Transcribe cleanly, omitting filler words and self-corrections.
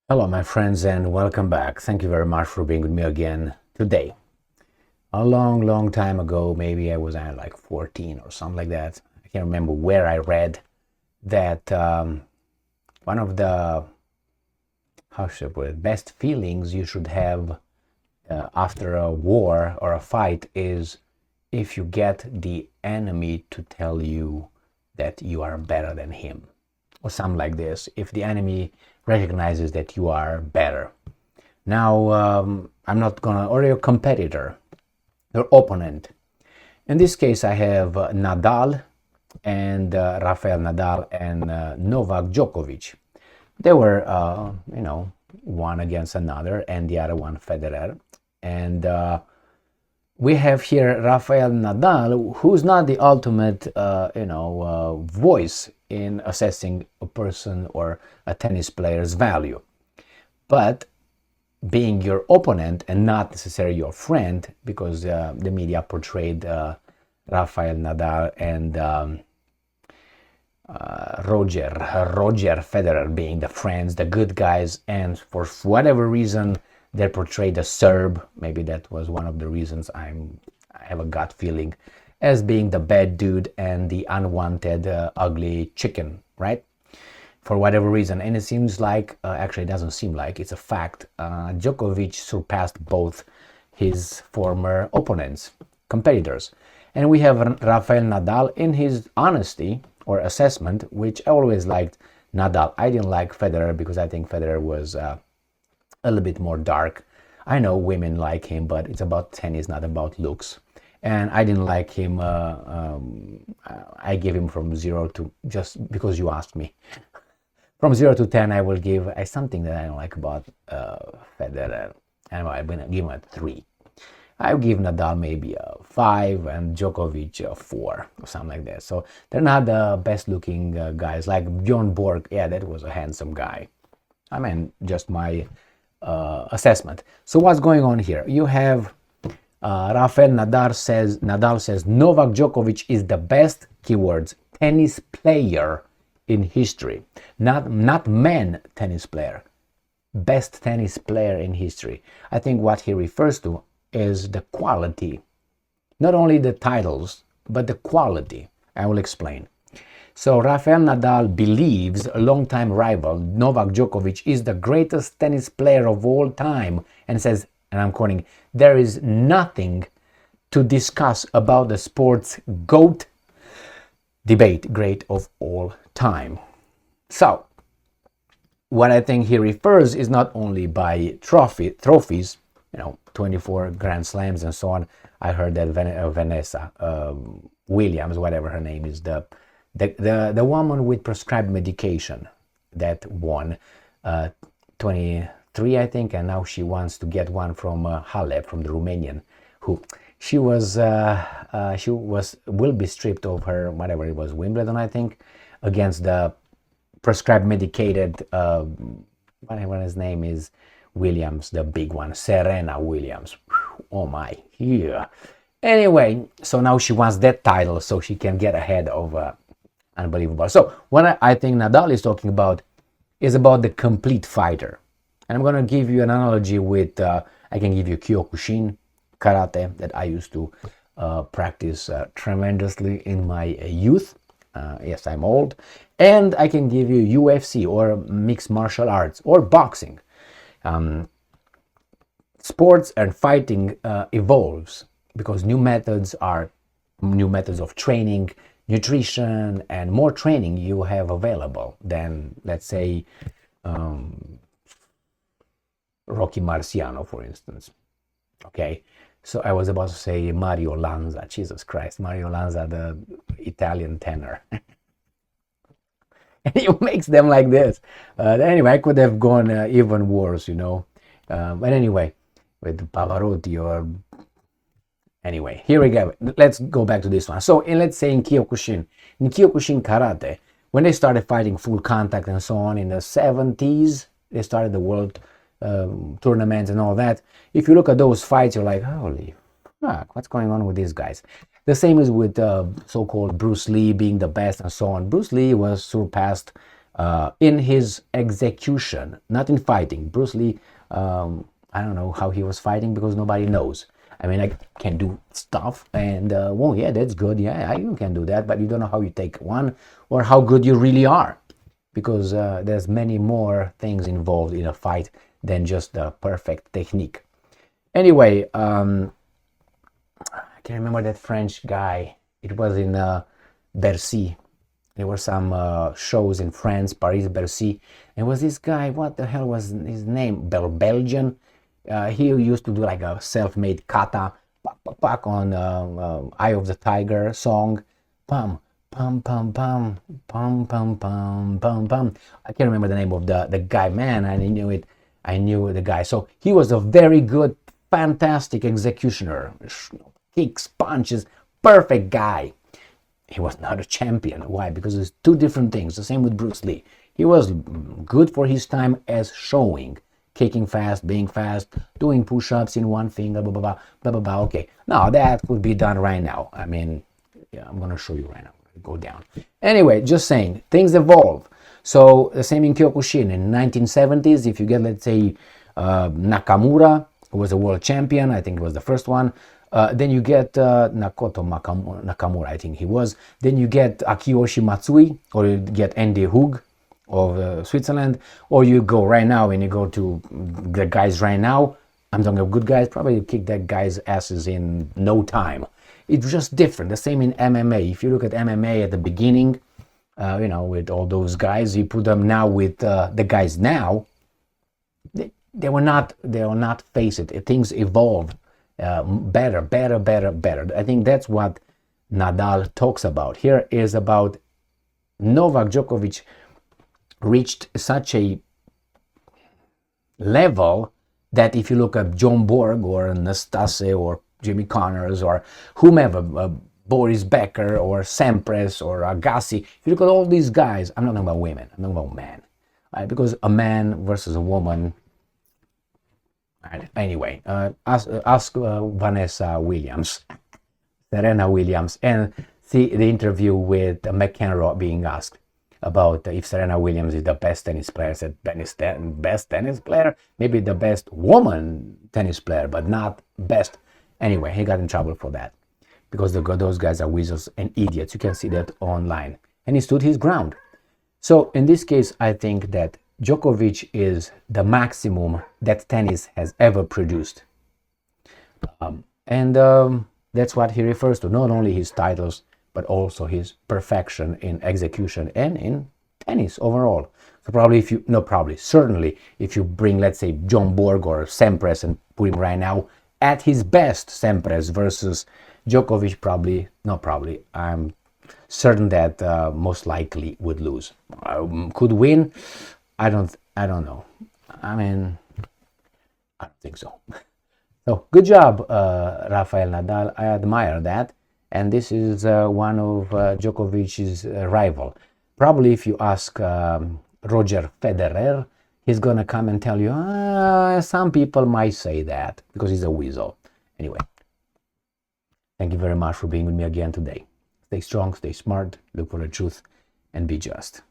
Hello, my friends, and welcome back. Thank you very much for being with me again today. A long, long time ago, maybe I was like 14 or something like that. I can't remember where I read that one of the, how should I put it, best feelings you should have after a war or a fight is if you get the enemy to tell you that you are better than him, or something like this. If the enemy recognizes that you are better. Now, I'm not gonna, or your competitor, your opponent. In this case, I have Nadal and Rafael Nadal and Novak Djokovic. They were, one against another, and the other one Federer. And we have here Rafael Nadal, who's not the ultimate, voice in assessing a person or a tennis player's value. But being your opponent and not necessarily your friend, because the media portrayed Rafael Nadal and Roger Federer being the friends, the good guys, and for whatever reason they portrayed a Serb. Maybe that was one of the reasons I have a gut feeling, as being the bad dude and the unwanted ugly chicken, right? For whatever reason. And it seems like, actually it doesn't seem like, it's a fact, Djokovic surpassed both his former opponents, competitors. And we have Rafael Nadal in his honesty or assessment, which I always liked Nadal. I didn't like Federer because I think Federer was a little bit more dark. I know women like him, but it's about tennis, not about looks. And I didn't like him. I gave him from 0 to, just because you asked me. From 0 to 10, I will give something that I don't like about Federer. And I'm going to give him a 3. I will give Nadal maybe a 5 and Djokovic a 4 or something like that. So they're not the best looking guys. Like Bjorn Borg, yeah, that was a handsome guy. I mean, just my assessment. So what's going on here? You have Rafael Nadal says Novak Djokovic is the best, keywords, tennis player in history. Not man tennis player. Best tennis player in history. I think what he refers to is the quality. Not only the titles, but the quality. I will explain. So Rafael Nadal believes a longtime rival, Novak Djokovic, is the greatest tennis player of all time, and says, and I'm quoting, there is nothing to discuss about the sport's GOAT debate, great of all time. So what I think he refers is not only by trophies, 24 Grand Slams and so on. I heard that Vanessa Williams, whatever her name is, the woman with prescribed medication that won 23, I think, and now she wants to get one from Halep, from the Romanian, who she will be stripped of her, whatever it was, Wimbledon, I think, against the prescribed medicated, whatever his name is, Williams, the big one, Serena Williams. Oh my, yeah. Anyway, so now she wants that title so she can get ahead of unbelievable. So what I think Nadal is talking about is about the complete fighter. And I'm going to give you an analogy with, I can give you Kyokushin karate that I used to practice tremendously in my youth. Yes, I'm old. And I can give you UFC or mixed martial arts or boxing. Sports and fighting evolves because new methods of training, nutrition, and more training you have available than, let's say, Rocky Marciano, for instance. Okay, so I was about to say Mario Lanza. Jesus Christ, Mario Lanza, the Italian tenor. And he makes them like this. Anyway, I could have gone even worse, But anyway, with Pavarotti or... Anyway, here we go. Let's go back to this one. So, let's say in Kyokushin karate, when they started fighting full contact and so on in the 70s, they started the world tournaments and all that. If you look at those fights, you're like, holy fuck, what's going on with these guys? The same is with so-called Bruce Lee being the best and so on. Bruce Lee was surpassed in his execution, not in fighting. Bruce Lee, I don't know how he was fighting because nobody knows. I mean, I can do stuff and, well, yeah, that's good. Yeah, you can do that, but you don't know how you take one or how good you really are, because there's many more things involved in a fight than just the perfect technique. Anyway, I can remember that French guy. It was in Bercy. There were some shows in France, Paris, Bercy. And was this guy, what the hell was his name? Belgian. He used to do like a self-made kata, pak, pak, pak, on Eye of the Tiger song. Pum, pum, pum, pum, pum, pum, pum, pum, pum. I can't remember the name of the guy. Man, I knew it. I knew the guy. So he was a very good, fantastic executioner. Kicks, punches, perfect guy. He was not a champion. Why? Because it's two different things. The same with Bruce Lee. He was good for his time as showing. Kicking fast, being fast, doing push-ups in one finger, blah, blah, blah, blah, blah, blah. Okay, now that could be done right now. I mean, yeah, I'm going to show you right now. Go down. Anyway, just saying, things evolve. So the same in Kyokushin. In 1970s, if you get, let's say, Nakamura, who was a world champion, I think it was the first one, then you get Nakoto Nakamura, I think he was. Then you get Akiyoshi Matsui, or you get Andy Hug of Switzerland, or you go right now and you go to the guys right now. I'm talking of good guys, probably kick that guy's asses in no time. It's just different. The same in MMA. If you look at MMA at the beginning, with all those guys, you put them now with the guys now, they will not face it. Things evolve better. I think that's what Nadal talks about. Here is about Novak Djokovic reached such a level that if you look at John Borg or Nastase or Jimmy Connors or whomever, Boris Becker or Sampras or Agassi, if you look at all these guys, I'm not talking about women, I'm talking about men. Right? Because a man versus a woman. Anyway, ask Vanessa Williams, Serena Williams, and see the interview with McEnroe being asked about if Serena Williams is the best tennis player. Said best tennis player, maybe the best woman tennis player, but not best. Anyway, he got in trouble for that because those guys are weasels and idiots. You can see that online, and he stood his ground. So in this case, I think that Djokovic is the maximum that tennis has ever produced, and that's what he refers to. Not only his titles, but also his perfection in execution and in tennis overall. So certainly, if you bring, let's say, John Borg or Sampras and put him right now at his best, Sampras versus Djokovic, I'm certain that most likely would lose. Could win? I don't know. I mean, I don't think so. So good job, Rafael Nadal. I admire that. And this is one of Djokovic's rival. Probably if you ask Roger Federer, he's going to come and tell you, some people might say that because he's a weasel. Anyway, thank you very much for being with me again today. Stay strong, stay smart, look for the truth, and be just.